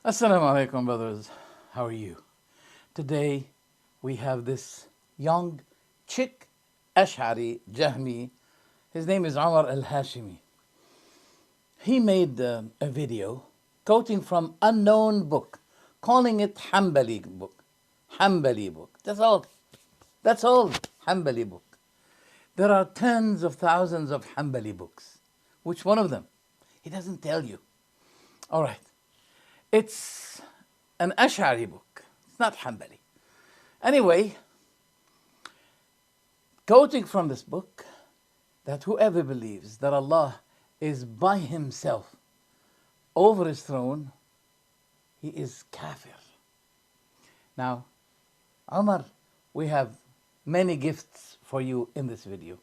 Assalamu alaikum, brothers. How are you? Today we have this young chick Ash'ari Jahmi. His name is Umar Elhashmi. He made a video quoting from unknown book, calling it Hanbali book. Hanbali book. That's all. That's all. Hanbali book. There are tens of thousands of Hanbali books. Which one of them? He doesn't tell you. All right. It's an Ash'ari book. It's not Hanbali. Anyway, quoting from this book, that whoever believes that Allah is by himself over his throne, he is kafir. Now, Umar, we have many gifts for you in this video.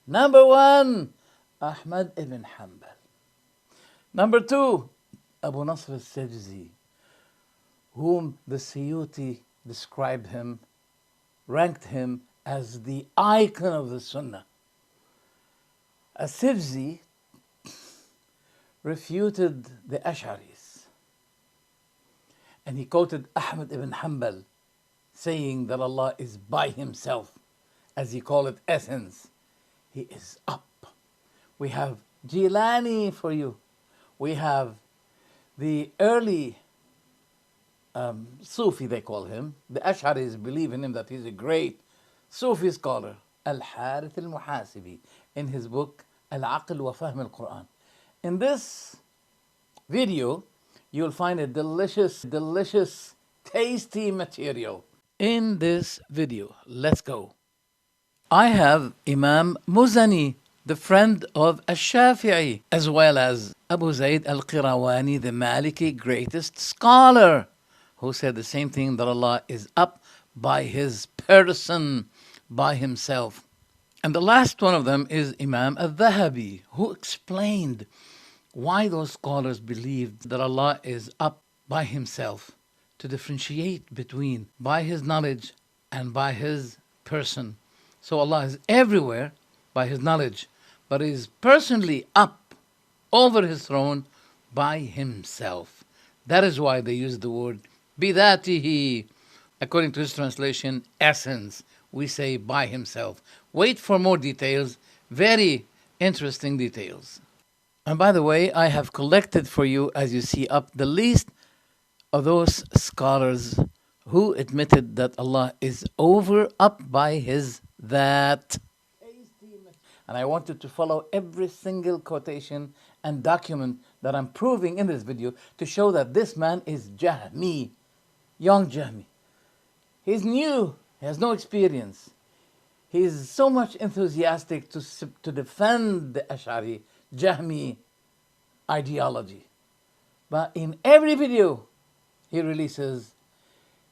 Number one, Ahmad Ibn Hanbal. Number two, Abu Nasr al-Sijzi, whom the Suyuti described him, ranked him as the icon of the Sunnah. Al-Sijzi refuted the Ash'aris, and he quoted Ahmad Ibn Hanbal saying that Allah is by himself, as he called it, essence. He is up. We have Jilani for you. We have the early Sufi, they call him. The Ash'aris believe in him that he's a great Sufi scholar. Al-Harith Al-Muhasibi, in his book Al-Aql wa Fahm Al-Quran. In this video, you'll find a delicious, tasty material. In this video, let's go. I have Imam Muzani, the friend of Al-Shafi'i, as well as Abu Zayd Al-Qairawani, the Maliki greatest scholar, who said the same thing, that Allah is up by his person, by himself. And the last one of them is Imam Al-Dhahabi, who explained why those scholars believed that Allah is up by himself, to differentiate between by his knowledge and by his person. So Allah is everywhere by his knowledge, but is personally up over his throne by himself. That is why they use the word BITHAATIH. According to his translation, essence. We say by himself. Wait for more details, very interesting details. And by the way, I have collected for you, as you see up, the list of those scholars who admitted that Allah is up by his that. And I want you to follow every single quotation and document that I'm proving in this video to show that this man is Jahmi, young Jahmi. He's new, he has no experience. He's so much enthusiastic to defend the Ash'ari Jahmi ideology. But in every video he releases,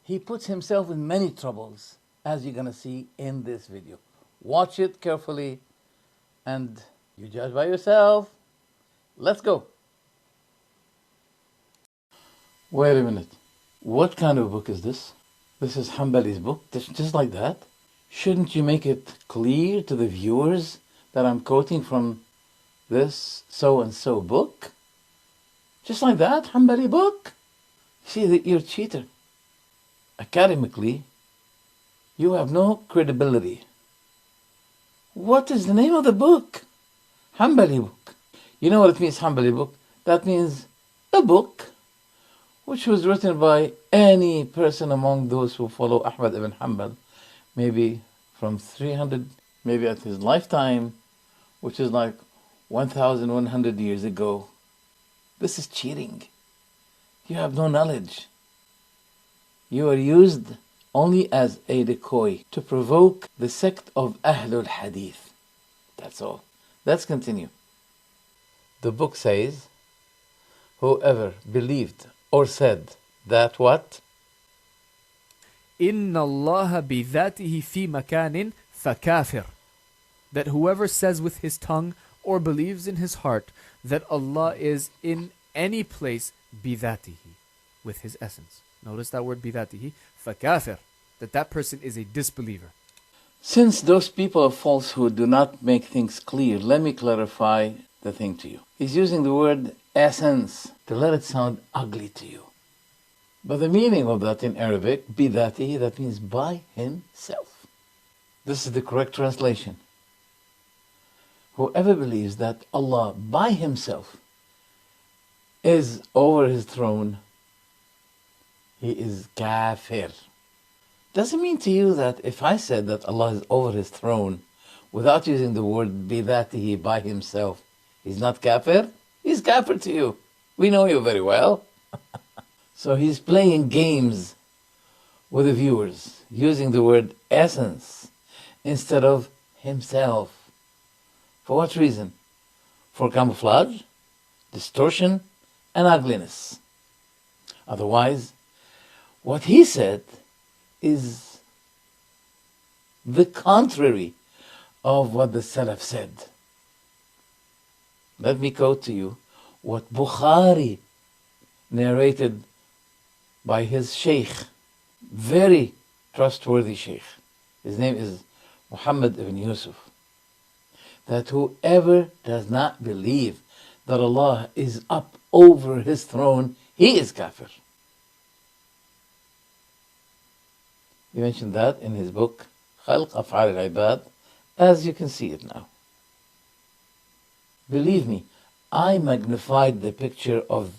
he puts himself in many troubles, as you're going to see in this video. Watch it carefully and you judge by yourself. Let's go. Wait a minute. What kind of book is this? This is Hanbali's book, just like that? Shouldn't you make it clear to the viewers that I'm quoting from this so-and-so book? Just like that, Hanbali book? See that you're a cheater. Academically, you have no credibility. What is the name of the book? Hanbali book. You know what it means, Hanbali book? That means a book which was written by any person among those who follow Ahmad Ibn Hanbal, maybe from 300, maybe at his lifetime, which is like 1,100 years ago. This is cheating. You have no knowledge. You are used only as a decoy to provoke the sect of Ahlul Hadith. That's all. Let's continue. The book says, whoever believed or said that what? إن الله بذاته في مكان فكافر. That whoever says with his tongue or believes in his heart that Allah is in any place بذاته, with his essence. Notice that word بذاته, فكافر, that person is a disbeliever. Since those people of falsehood do not make things clear, let me clarify the thing to you. He's using the word essence to let it sound ugly to you. But the meaning of that in Arabic, BITHAATIH, that means by himself. This is the correct translation. Whoever believes that Allah by himself is over his throne, he is kafir. Does it mean to you that if I said that Allah is over his throne without using the word بذاته, by himself, he's not kafir? He's kafir to you. We know you very well. So he's playing games with the viewers, using the word essence instead of himself. For what reason? For camouflage, distortion, and ugliness. Otherwise, what he said is the contrary of what the Salaf said. Let me quote to you what Bukhari narrated by his sheikh, very trustworthy sheikh. His name is Muhammad Ibn Yusuf. That whoever does not believe that Allah is up over his throne, he is kafir. He mentioned that in his book, Khalq Af'al al-Ibad, as you can see it now. Believe me, I magnified the picture of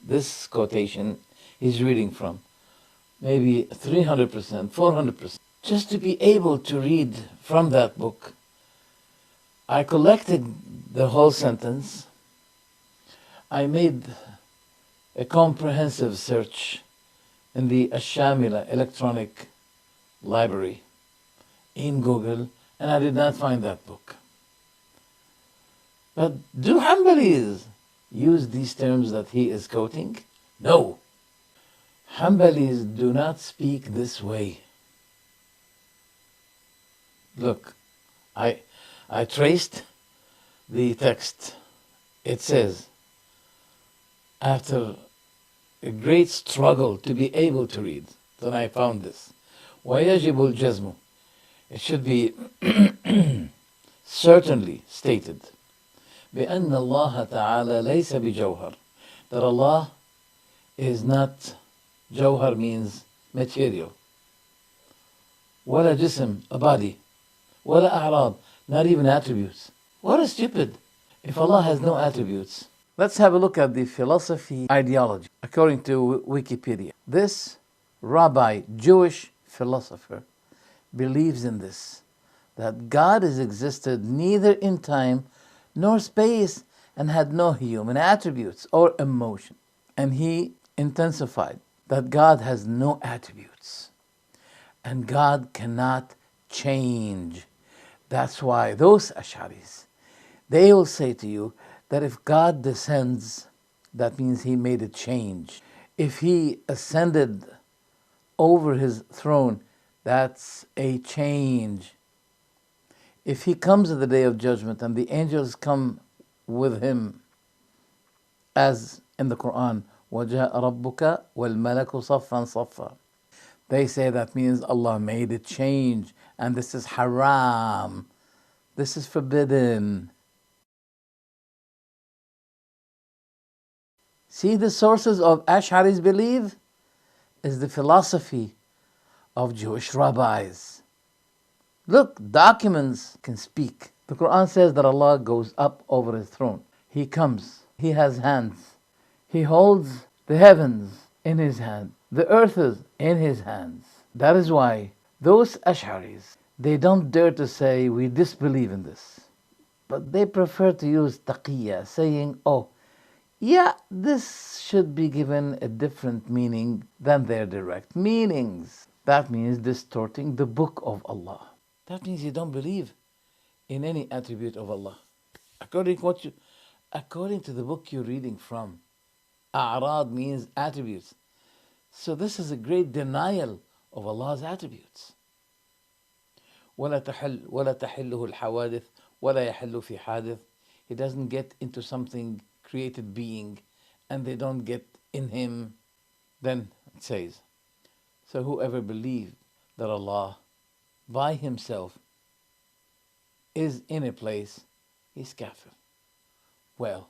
this quotation he's reading from, maybe 300%, 400%, just to be able to read from that book. I collected the whole sentence. I made a comprehensive search in the Ash-Shamila electronic library in Google, and I did not find that book. But do Hanbalis use these terms that he is quoting? No. Hanbalis do not speak this way. Look, I traced the text. It says, after a great struggle to be able to read, then I found this. وَيَجِبُ الْجَزْمُ. It should be certainly stated بأن الله تعالى ليس بجوهر, that Allah is not, jawhar means material, ولا جسم, a body, ولا أعراض, not even attributes. What a stupid! If Allah has no attributes. Let's have a look at the philosophy ideology according to Wikipedia. This rabbi, Jewish philosopher, believes in this, that God has existed neither in time nor space and had no human attributes or emotion. And he intensified that God has no attributes and God cannot change. That's why those Ash'aris, they will say to you that if God descends, that means he made a change. If he ascended over his throne, that's a change. If he comes at the day of judgment and the angels come with him, as in the Quran, وَجَاءَ رَبُّكَ وَالْمَلَكُ صَفًّا صَفًّا, they say that means Allah made a change, and this is haram. This is forbidden. See, the sources of Ash'ari's belief is the philosophy of Jewish rabbis. Look, documents can speak. The Quran says that Allah goes up over his throne. He comes. He has hands. He holds the heavens in his hand. The earth is in his hands. That is why those Ash'aris, they don't dare to say we disbelieve in this. But they prefer to use taqiyya, saying, oh, yeah, this should be given a different meaning than their direct meanings. That means distorting the book of Allah. That means you don't believe in any attribute of Allah. According to the book you're reading from, a'rad means attributes. So this is a great denial of Allah's attributes. ولا تحله الحوادث ولا يحل في حادث. He doesn't get into something created being, and they don't get in him. Then it says, so whoever believed that Allah by himself is in a place, he's kafir. Well,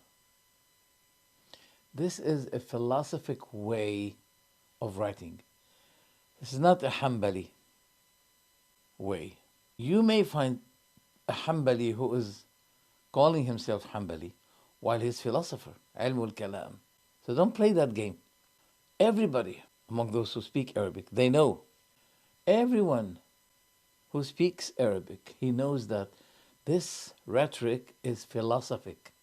this is a philosophic way of writing. This is not a Hanbali way. You may find a Hanbali who is calling himself Hanbali while he's philosopher, ilm al-kalam. So don't play that game. Everybody among those who speak Arabic, they know. Everyone who speaks Arabic, he knows that this rhetoric is philosophic.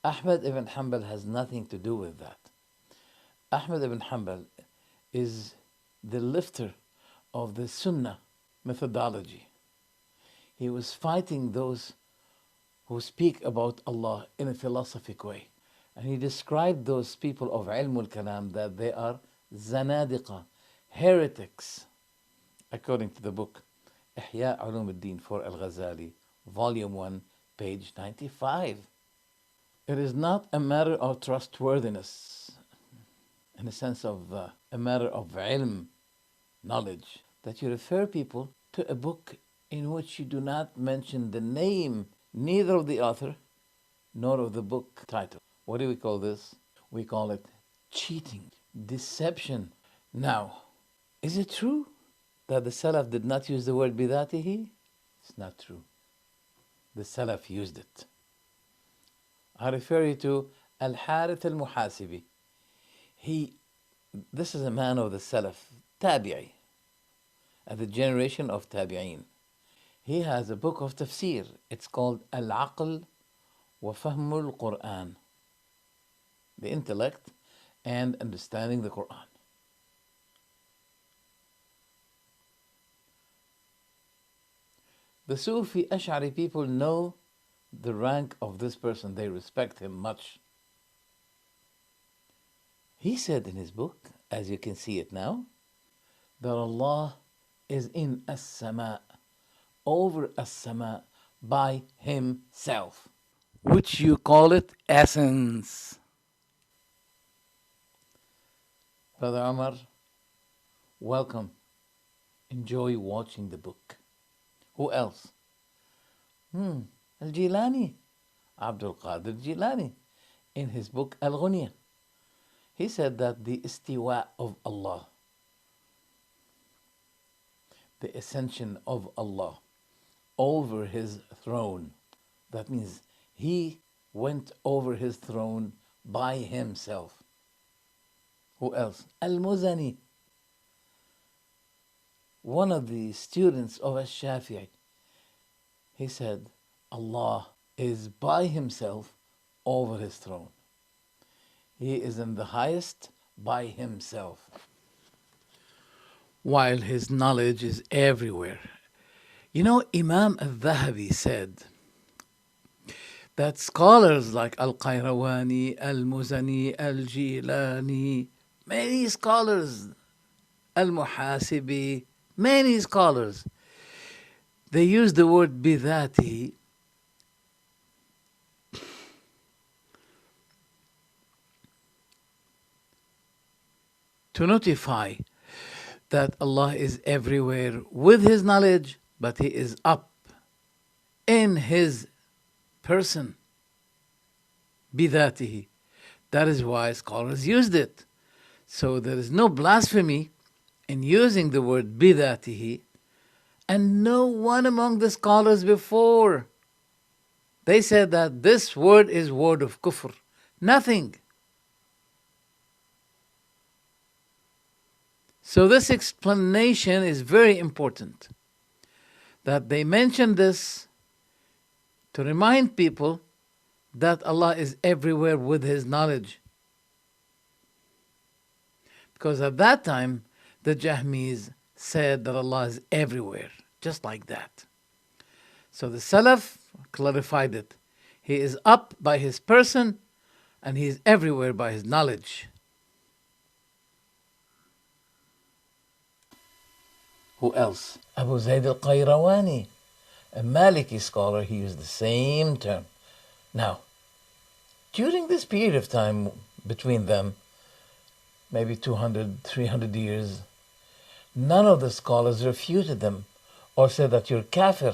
Ahmad Ibn Hanbal has nothing to do with that. Ahmad Ibn Hanbal is the lifter of the Sunnah methodology. He was fighting those who speak about Allah in a philosophic way. And he described those people of ilm al-kalam that they are zanadiqa, heretics, according to the book Ihya Ulum al-Din for Al-Ghazali, Volume 1, page 95. It is not a matter of trustworthiness, in the sense of a matter of ilm, knowledge, that you refer people to a book in which you do not mention the name neither of the author nor of the book title. What do we call this? We call it cheating, deception. Now, is it true that the Salaf did not use the word BITHAATIH? It's not true. The Salaf used it. I refer you to Al-Harith Al-Muhasibi. This is a man of the Salaf, Tabi'i, at the generation of Tabi'een. He has a book of tafsir. It's called Al-Aql wa Fahmul Quran, the intellect and understanding the Quran. The Sufi Ash'ari people know the rank of this person. They respect him much. He said in his book, as you can see it now, that Allah is in as-sama, over as-sama, by himself, which you call it essence. Brother Umar, welcome. Enjoy watching the book. Who else? Al-Jilani, Abdul Qader JilaniAl-Harith, in his book Al-Ghunya. He said that the istiwa of Allah, the ascension of Allah over his throne, that means he went over his throne by himself. Who else? Al-Muzani, one of the students of Al-Shafi'i. He said, Allah is by himself over his throne. He is in the highest by himself, while his knowledge is everywhere. You know, Imam al-Dhahabi said that scholars like Al-Qairawani, Al-Muzani, Al-Jilani, many scholars, Al-Muhasibi, many scholars, they use the word BITHAATIH to notify that Allah is everywhere with his knowledge, but he is up in his person, BITHAATIH. That is why scholars used it. So there is no blasphemy in using the word BITHAATIH, and no one among the scholars before, they said that this word is word of kufr. Nothing. So this explanation is very important, that they mention this to remind people that Allah is everywhere with his knowledge. Because at that time, the Jahmis said that Allah is everywhere, just like that. So the Salaf clarified it. He is up by his person and he is everywhere by his knowledge. Who else? Abu Zayd Al-Qairawani, a Maliki scholar, he used the same term. Now, during this period of time between them, maybe 200, 300 years, none of the scholars refuted them or said that you're kafir.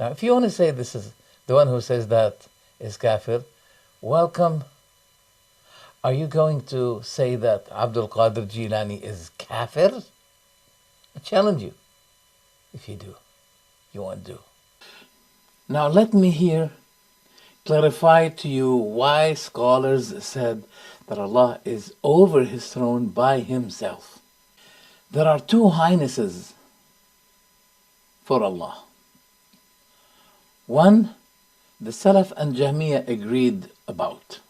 Now, if you want to say this is the one who says that is kafir, welcome. Are you going to say that Abdul Qader Jilani is kafir? I challenge you. If you do, you won't do. Now let me here clarify to you why scholars said that Allah is over His throne by Himself. There are two highnesses for Allah. One, the Salaf and Jahmiyyah agreed about,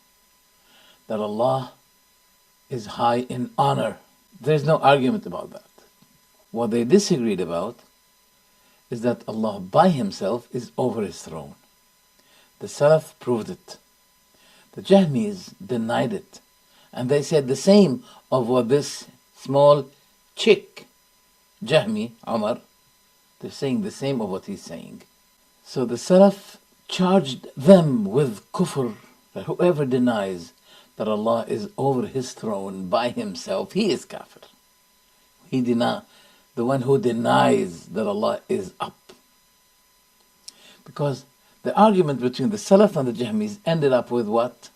that Allah is high in honor. There's no argument about that. What they disagreed about is that Allah by Himself is over His throne. The Salaf proved it. The Jahmis denied it. And they said the same of what this small chick, Jahmi, Umar, they're saying the same of what he's saying. So the Salaf charged them with kufr, that whoever denies that Allah is over His throne by Himself, he is kafir. The one who denies that Allah is up. Because the argument between the Salaf and the Jahmis ended up with what?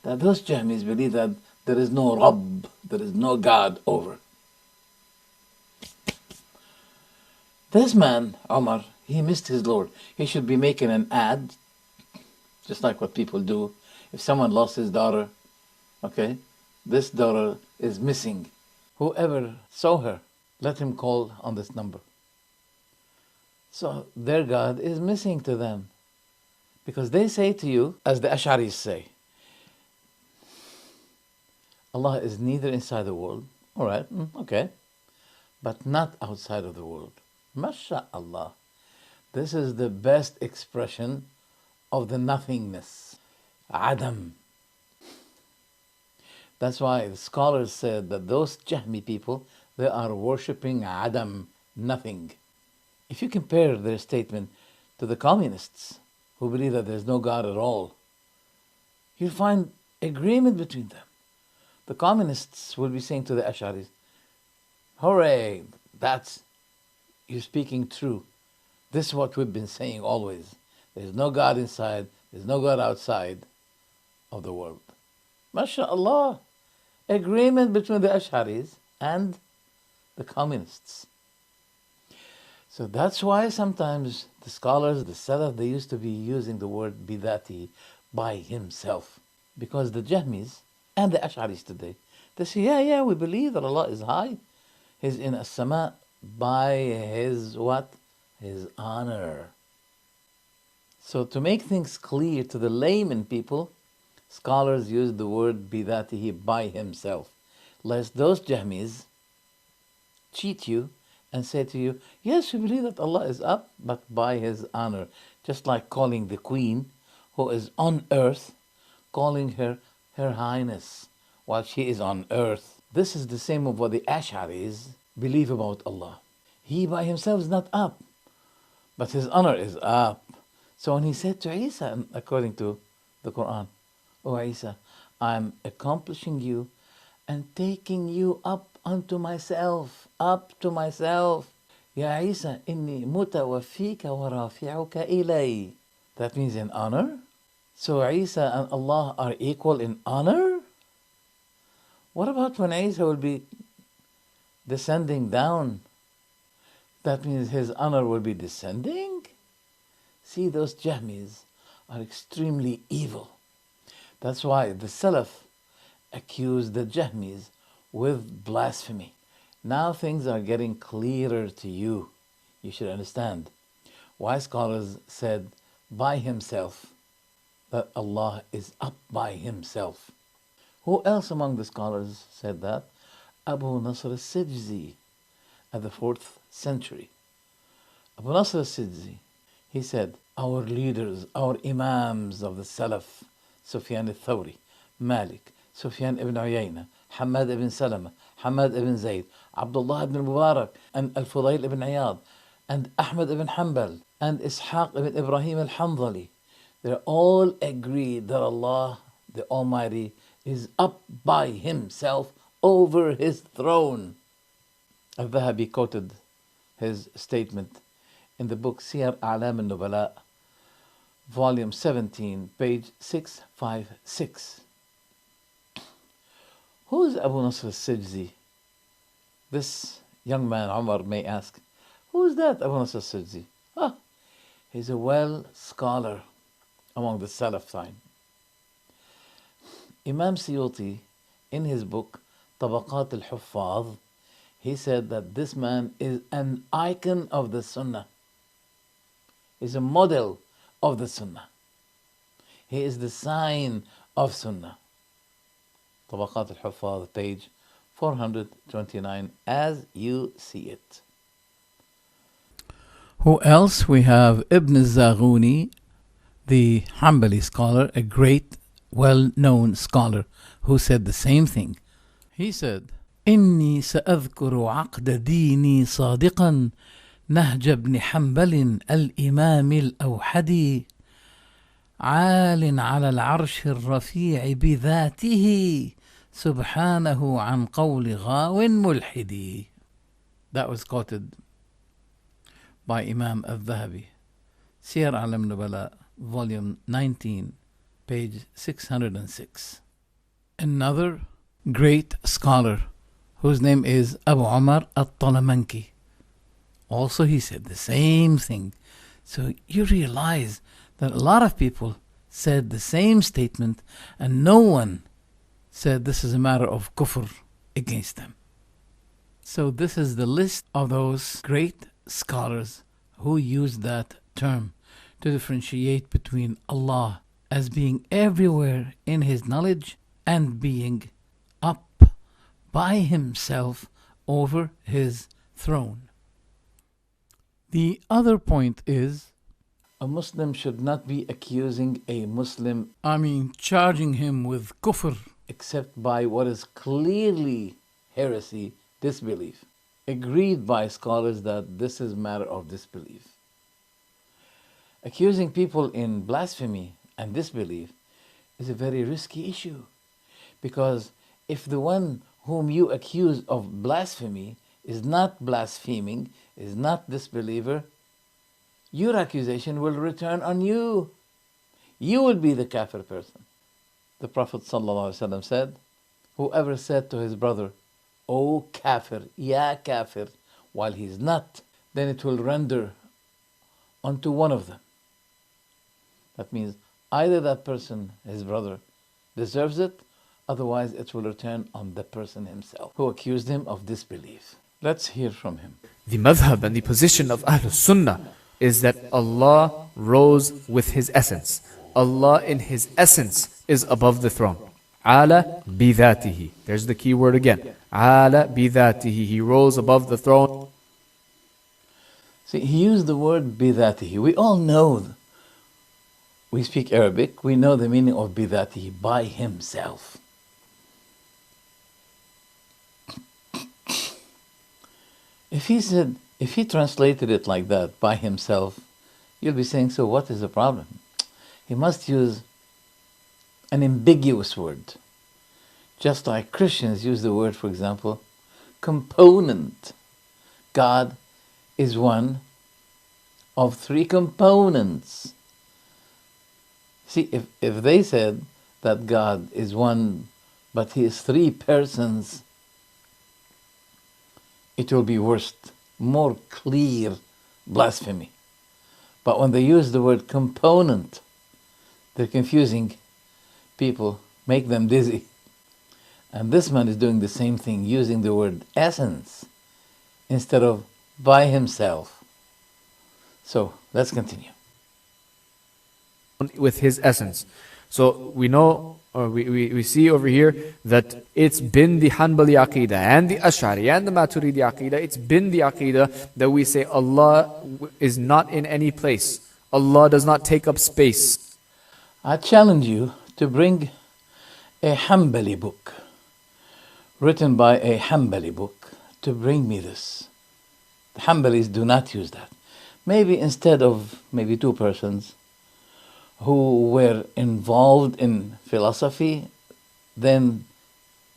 That those Jahmis believe that there is no Rabb, there is no God over. This man, Umar, he missed his Lord. He should be making an ad, just like what people do. If someone lost his daughter, okay, this daughter is missing. Whoever saw her, let him call on this number. So their God is missing to them. Because they say to you, as the Ash'aris say, Allah is neither inside the world, all right, okay, but not outside of the world. MashaAllah. This is the best expression of the nothingness. Adam. That's why the scholars said that those Jahmi people, they are worshipping Adam, nothing. If you compare their statement to the communists, who believe that there's no God at all, you'll find agreement between them. The communists will be saying to the Ash'aris, hooray, you're speaking true. This is what we've been saying always. There's no God inside, there's no God outside of the world. MashaAllah, agreement between the Ash'aris and the communists. So that's why sometimes the scholars, the Salaf, they used to be using the word BITHAATIH, by Himself. Because the Jahmis and the Ash'aris today, they say, yeah, we believe that Allah is high. He's in as-sama by His what? His honor. So to make things clear to the layman people, scholars use the word BITHAATIH, by Himself. Lest those Jahmis cheat you and say to you, yes, we believe that Allah is up, but by His honor. Just like calling the queen who is on earth, calling her Her Highness while she is on earth. This is the same of what the Ash'aris believe about Allah. He by Himself is not up, but His honor is up. So when He said to Isa, according to the Quran, "O Isa, I'm accomplishing you and taking you up unto myself, up to myself. Ya Isa, inni mutawaffika wa rafi'uka ilay." That means in honor. So Isa and Allah are equal in honor? What about when Isa will be descending down? That means His honor will be descending? See, those Jahmis are extremely evil. That's why the Salaf accused the Jahmis with blasphemy. Now things are getting clearer to you. You should understand why scholars said by Himself, that Allah is up by Himself. Who else among the scholars said that? Abu Nasr al-Sijzi at the 4th century. Abu Nasr al-Sijzi, he said, our leaders, our imams of the Salaf, Sufyan al-Thawri, Malik, Sufyan ibn Uyayna, Hamad ibn Salama, Hamad ibn Zayd, Abdullah ibn Mubarak, and Al-Fudayl ibn Iyad, and Ahmad ibn Hanbal, and Ishaq ibn Ibrahim al-Hanzali, they all agreed that Allah, the Almighty, is up by Himself over His throne. Al-Dhahabi quoted his statement in the book Siyar A'lam al-Nubala, volume 17, page 656. Who is Abu Nasr al-Sijzi? This young man, Umar, may ask, who is that Abu Nasr al-Sijzi? Ah, he's a well scholar among the Salaf time. Imam Suyuti, in his book Tabaqat al-Huffaz, he said that this man is an icon of the Sunnah. He's a model of the Sunnah. He is the sign of Sunnah. Tabaqat al-Huffaz, page 429, as you see it. Who else? We have Ibn al-Zaghuni, the Hanbali scholar, a great, well-known scholar, who said the same thing. He said, إني سأذكر عقد ديني صادقا نهج ابن حنبل الإمام الأوحدي عال على العرش الرفيع بذاته سبحانه عن قول غاو ملحدي. That was quoted by Imam al-Dhahabi, Siyar Alam Nubala, volume 19, page 606. Another great scholar whose name is Abu Umar al-Talamanki, also he said the same thing. So you realize that a lot of people said the same statement and no one said this is a matter of kufr against them. So this is the list of those great scholars who used that term to differentiate between Allah as being everywhere in His knowledge and being up by Himself over His throne. The other point is, a Muslim should not be accusing a Muslim, charging him with kufr, except by what is clearly heresy, disbelief. Agreed by scholars that this is matter of disbelief. Accusing people in blasphemy and disbelief is a very risky issue, because if the one whom you accuse of blasphemy is not blaspheming, is not disbeliever, your accusation will return on you. You will be the kafir person. The Prophet ﷺ said, whoever said to his brother, O kafir, ya kafir, while he is not, then it will render unto one of them. That means either that person, his brother, deserves it, otherwise it will return on the person himself who accused him of disbelief. Let's hear from him. The madhab and the position of Ahlul Sunnah is that Allah rose with His essence. Allah in His essence is above the throne. Ala bidhatihi. There's the key word again. Ala bidhatihi. He rose above the throne. See, he used the word bidhatihi. We all know, we speak Arabic, we know the meaning of bidhatihi, by Himself. If he translated it like that, by himself, you'll be saying, so what is the problem? He must use an ambiguous word. Just like Christians use the word, for example, component. God is one of three components. See, if they said that God is one, but He is three persons, it will be worse, more clear blasphemy. But when they use the word component, they're confusing people, make them dizzy. And this man is doing the same thing, using the word essence instead of by himself. So let's continue. With His essence. So we know, or we see over here that it's been the Hanbali Aqidah and the Ash'ari and the Maturidi Aqidah, it's been the Aqidah that we say Allah is not in any place. Allah does not take up space. I challenge you to bring a Hanbali book, written by a Hanbali book, to bring me this. The Hanbalis do not use that. Maybe instead of maybe two persons who were involved in philosophy, then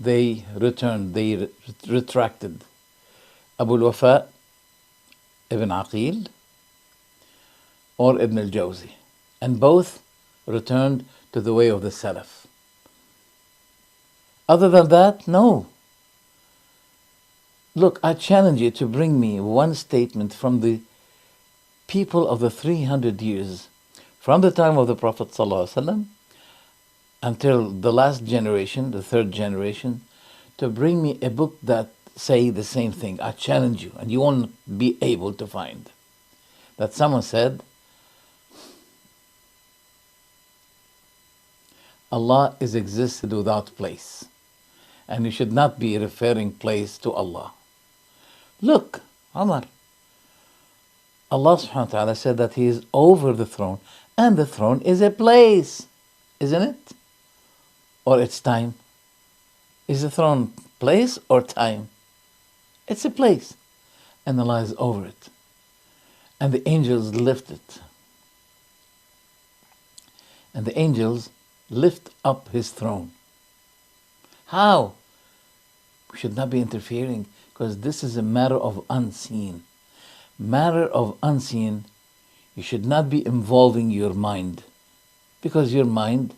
they returned, they retracted. Abu al-Wafa Ibn Aqil or Ibn al-Jawzi, and both returned to the way of the Salaf. Other than that, no. Look, I challenge you to bring me one statement from the people of the 300 years, from the time of the Prophet ﷺ until the last generation, the third generation, to bring me a book that say the same thing. I challenge you, and you won't be able to find that someone said, Allah is existed without place, and you should not be referring place to Allah. Look, Umar, Allah subhanahu wa ta'ala said that He is over the throne, and the throne is a place, isn't it? Or it's time. Is the throne place or time? It's a place, and Allah is over it. And the angels lift it. And the angels lift up His throne. How? We should not be interfering, because this is a matter of unseen. Matter of unseen, you should not be involving your mind, because your mind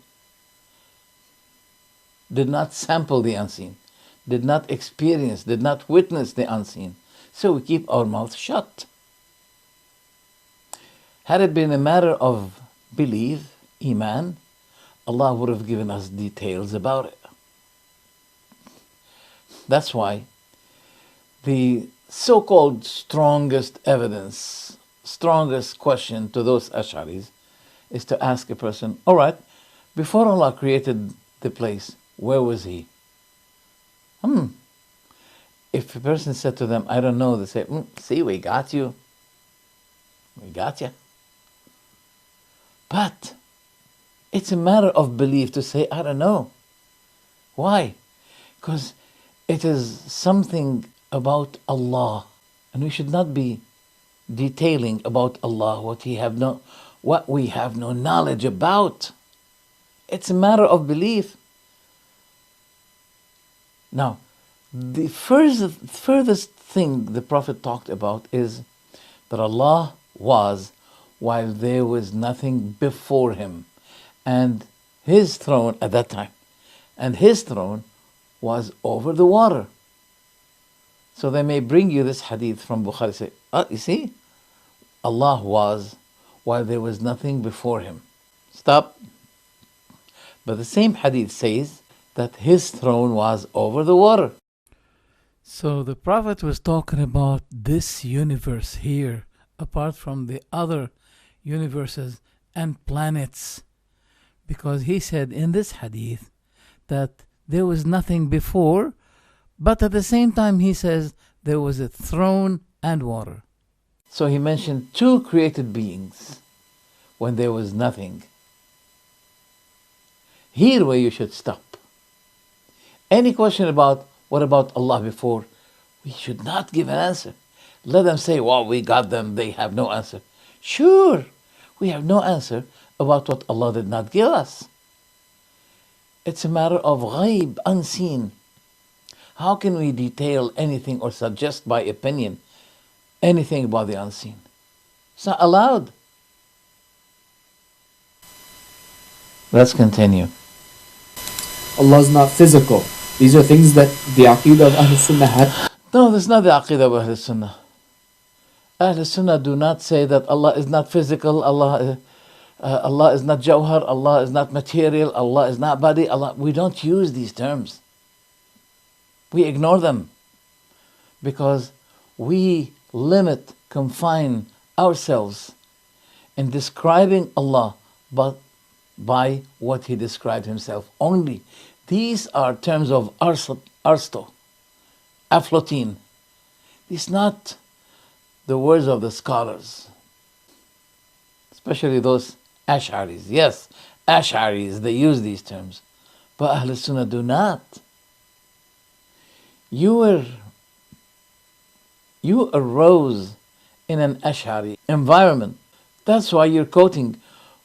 did not sample the unseen, did not experience, did not witness the unseen. So we keep our mouth shut. Had it been a matter of belief, iman, Allah would have given us details about it. That's why the so-called strongest evidence, strongest question to those Ash'aris is to ask a person, all right, before Allah created the place, where was He? If a person said to them, I don't know, they say, see, we got you. We got you. But it's a matter of belief to say, I don't know. Why? Because it is something about Allah, and we should not be detailing about Allah what we have no knowledge about. It's a matter of belief. Now, the furthest thing the Prophet talked about is that Allah was while there was nothing before Him, and His throne at that time, and His throne was over the water. So they may bring you this hadith from Bukhari, say, you see, Allah was while there was nothing before Him. Stop. But the same hadith says that His throne was over the water. So the Prophet was talking about this universe here, apart from the other universes and planets, because he said in this hadith that there was nothing before, but at the same time he says there was a throne and water. So he mentioned two created beings when there was nothing. Here where you should stop. Any question about what about Allah before, we should not give an answer. Let them say, well, we got them, they have no answer. Sure, we have no answer about what Allah did not give us. It's a matter of ghaib, unseen. How can we detail anything or suggest by opinion anything about the unseen? It's not allowed. Let's continue. Allah is not physical. These are things that the Aqidah of Ahl Sunnah had. No, this is not the Aqidah of Ahl Sunnah. Ahl Sunnah do not say that Allah is not physical, Allah is not jawhar, Allah is not material, Allah is not body. We don't use these terms. We ignore them because we limit, confine ourselves in describing Allah but by what He described Himself only. These are terms of Aristotle, Aflatine. These are not the words of the scholars, especially those Ash'aris. Yes, Ash'aris, they use these terms, but Ahl Sunnah do not. You arose in an Ash'ari environment. That's why you're quoting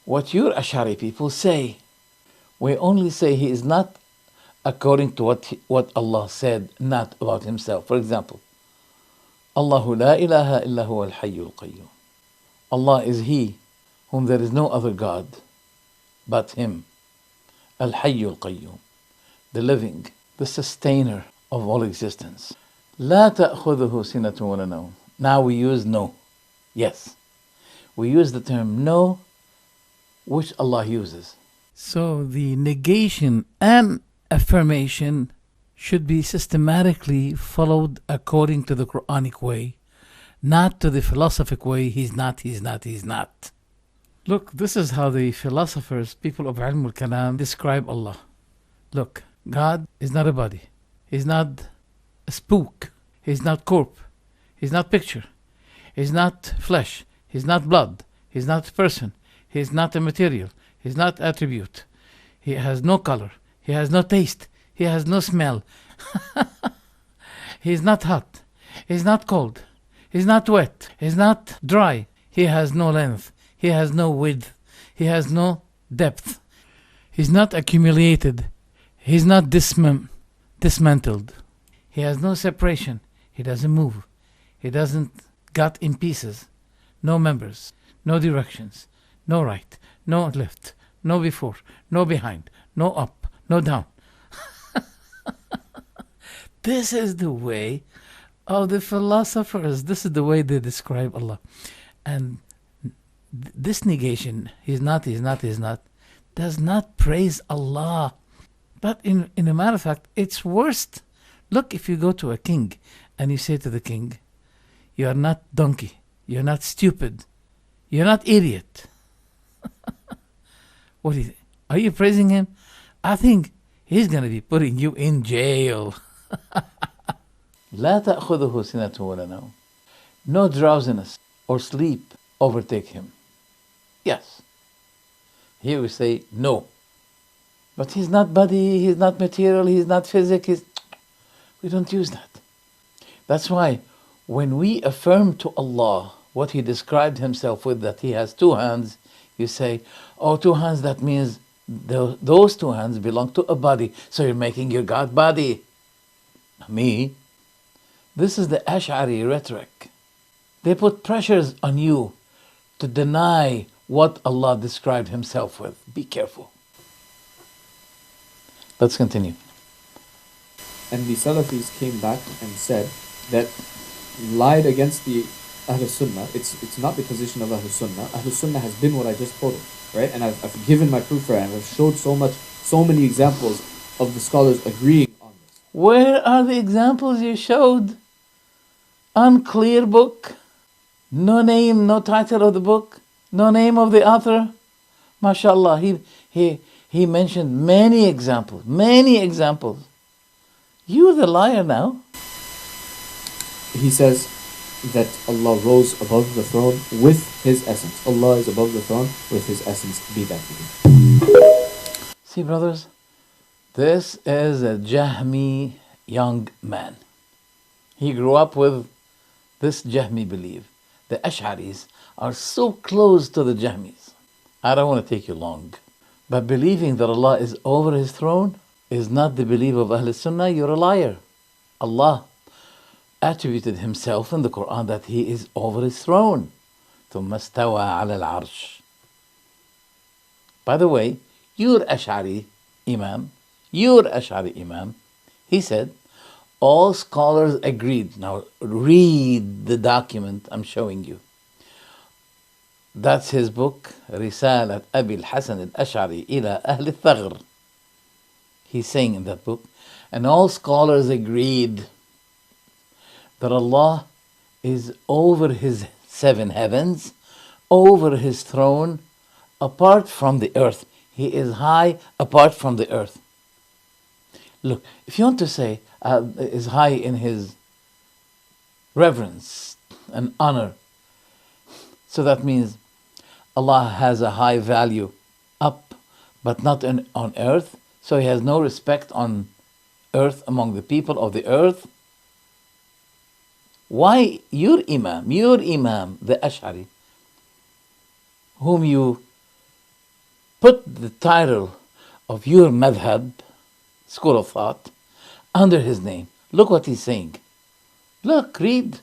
what your Ash'ari people say. We only say He is not according to what Allah said, not about Himself. For example, Allahu la ilaha illa huwa al-hayyul qayyum. Allah is He whom there is no other God but Him. Al-hayyul qayyum, the living, the sustainer of all existence. لا تأخذه سنة ولا نوم. Now we use no. Yes. We use the term no, which Allah uses. So the negation and affirmation should be systematically followed according to the Quranic way, not to the philosophic way, he's not. Look, this is how the philosophers, people of Ilm al-Kalam, describe Allah. Look, God is not a body. He's not a spook. He's not corp. He's not picture. He's not flesh. He's not blood. He's not person. He's not a material. He's not attribute. He has no color. He has no taste. He has no smell. He's not hot. He's not cold. He's not wet. He's not dry. He has no length. He has no width. He has no depth. He's not accumulated. He's not dismantled. He has no separation. He doesn't move. He doesn't got in pieces. No members. No directions. No right. No left. No before. No behind. No up. No down. This is the way of the philosophers. This is the way they describe Allah. And this negation, he's not, does not praise Allah. But in a matter of fact, it's worse. Look, if you go to a king and you say to the king, you are not donkey, you're not stupid, you're not idiot. What do you think? Are you praising him? I think he's going to be putting you in jail. لا تأخذه سنة ولا نوم. No drowsiness or sleep overtake him. Yes. Here we say no. But he's not body, he's not material, he's not physics. We don't use that. That's why when we affirm to Allah what he described himself with, that he has two hands, you say, oh, two hands, that means those two hands belong to a body. So you're making your God body. Me? This is the Ash'ari rhetoric. They put pressures on you to deny what Allah described himself with. Be careful. Let's continue. And the Salafis came back and said that lied against the Ahl Sunnah. It's not the position of Ahl Sunnah. Ahl Sunnah has been what I just quoted, right? And I've given my proof for it, and I've showed so many examples of the scholars agreeing on this. Where are the examples you showed? Unclear book, no name, no title of the book, no name of the author. MashaAllah, he mentioned many examples. You're the liar now. He says that Allah rose above the throne with his essence. Allah is above the throne with his essence, BITHAATIH. See, brothers, this is a Jahmi young man. He grew up with this Jahmi belief. The Ash'aris are so close to the Jahmis. I don't want to take you long. But believing that Allah is over his throne is not the belief of Ahl Sunnah. You're a liar. Allah attributed himself in the Quran that he is over his throne. ثم استوى على العرش. By the way, your Ash'ari Imam, he said, all scholars agreed. Now read the document I'm showing you. That's his book, رسالة أبي الحسن الأشعري إلى أهل الثغر. He's saying in that book, and all scholars agreed that Allah is over his seven heavens, over his throne, apart from the earth. He is high apart from the earth. Look, if you want to say is high in his reverence and honor, so that means Allah has a high value up, but not on earth. So he has no respect on earth among the people of the earth. Why your Imam, the Ash'ari, whom you put the title of your madhab, school of thought, under his name. Look what he's saying. Look, read.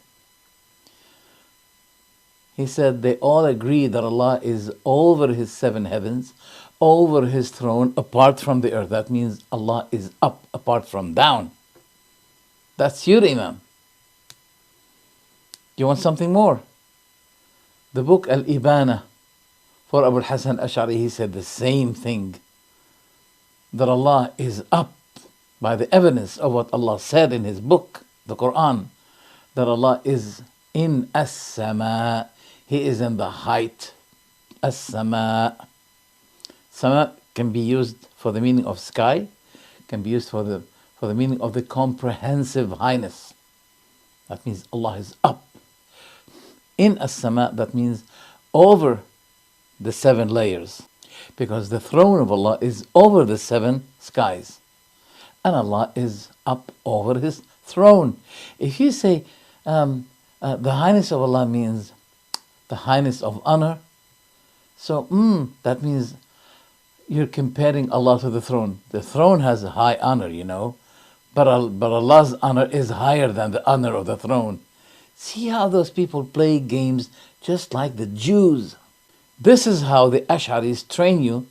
He said they all agree that Allah is over his seven heavens, over his throne apart from the earth. That means Allah is up apart from down. That's your Imam. You want something more? The book Al-Ibana for Abu al-Hasan Ash'ari, he said the same thing. That Allah is up by the evidence of what Allah said in his book, the Quran. That Allah is in as-sama. He is in the height. As-sama. Sama can be used for the meaning of sky, can be used for the meaning of the comprehensive highness. That means Allah is up. In as-sama, that means over the 7 layers. Because the throne of Allah is over the 7 skies. And Allah is up over his throne. If you say the highness of Allah means the highness of honor, so that means you're comparing Allah to the throne. The throne has a high honor, you know, but Allah's honor is higher than the honor of the throne. See how those people play games just like the Jews. This is how the Ash'aris train you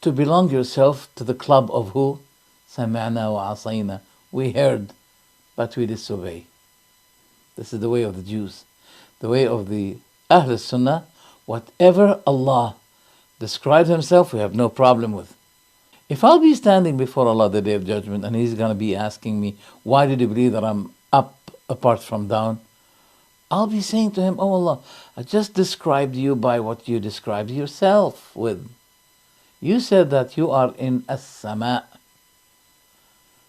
to belong yourself to the club of who? Sami'na wa asayna. We heard, but we disobey. This is the way of the Jews. The way of the Ahl Sunnah, whatever Allah describes himself, we have no problem with. If I'll be standing before Allah the Day of Judgment and he's going to be asking me, why did you believe that I'm up apart from down? I'll be saying to him, oh Allah, I just described you by what you described yourself with. You said that you are in as-sama.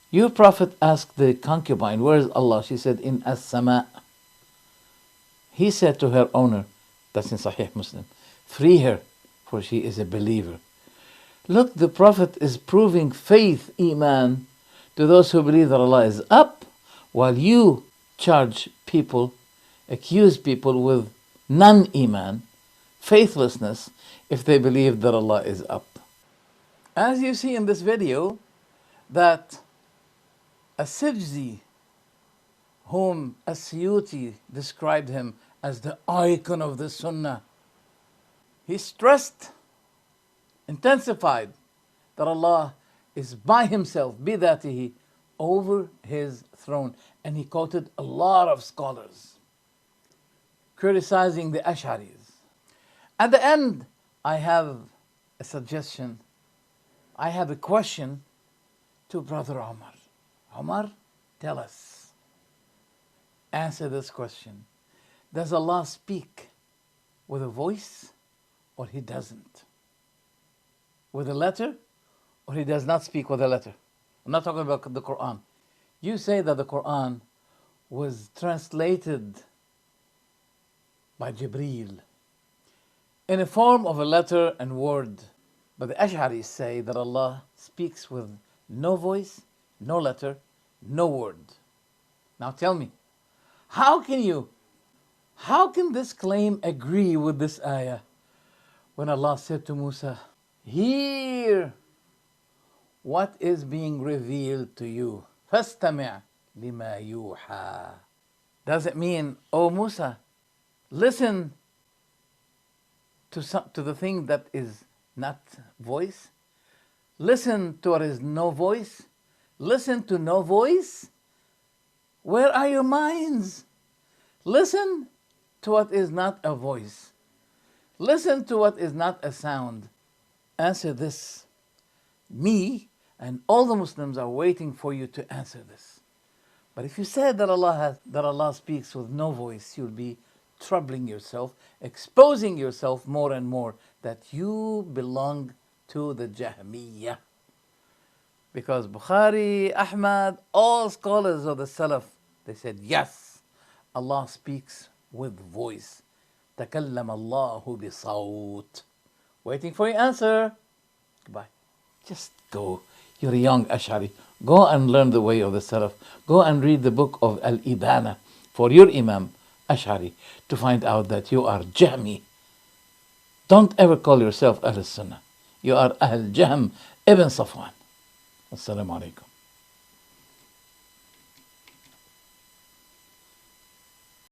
Your Prophet asked the concubine, where is Allah? She said, in as-sama. He said to her owner, that's in Sahih Muslim, free her, for she is a believer. Look, the Prophet is proving faith, iman, to those who believe that Allah is up, while you charge people, accuse people with non-iman, faithlessness, if they believe that Allah is up. As you see in this video, that السجزي, whom As-Suyuti described him as the icon of the Sunnah, he stressed, intensified, that Allah is by himself, BITHAATIH, over his throne. And he quoted a lot of scholars criticizing the Ash'aris. At the end, I have a suggestion. I have a question to Brother Umar. Umar, tell us. Answer this question. Does Allah speak with a voice or he doesn't? With a letter or he does not speak with a letter? I'm not talking about the Quran. You say that the Quran was translated by Jibreel in a form of a letter and word. But the Ash'aris say that Allah speaks with no voice, no letter, no word. Now tell me, how can this claim agree with this ayah when Allah said to Musa, hear what is being revealed to you. فَاسْتَمِعْ لِمَا يُوحَى. Does it mean, oh Musa, listen to the thing that is not voice? Listen to what is no voice? Listen to no voice? Where are your minds? Listen to what is not a voice. Listen to what is not a sound. Answer this. Me and all the Muslims are waiting for you to answer this. But if you said that Allah speaks with no voice, you'll be troubling yourself, exposing yourself more and more that you belong to the Jahmiyyah. Because Bukhari, Ahmad, all scholars of the Salaf, they said, yes, Allah speaks with voice. تَكَلَّمَ اللَّهُ بِصَوْتٍ. Waiting for your answer. Goodbye. Just go. You're a young Ash'ari. Go and learn the way of the Salaf. Go and read the book of Al-Ibana for your Imam Ash'ari to find out that you are Jahmi. Don't ever call yourself Ahl Sunnah. You are Ahl Jahm ibn Safwan. Assalamu alaikum.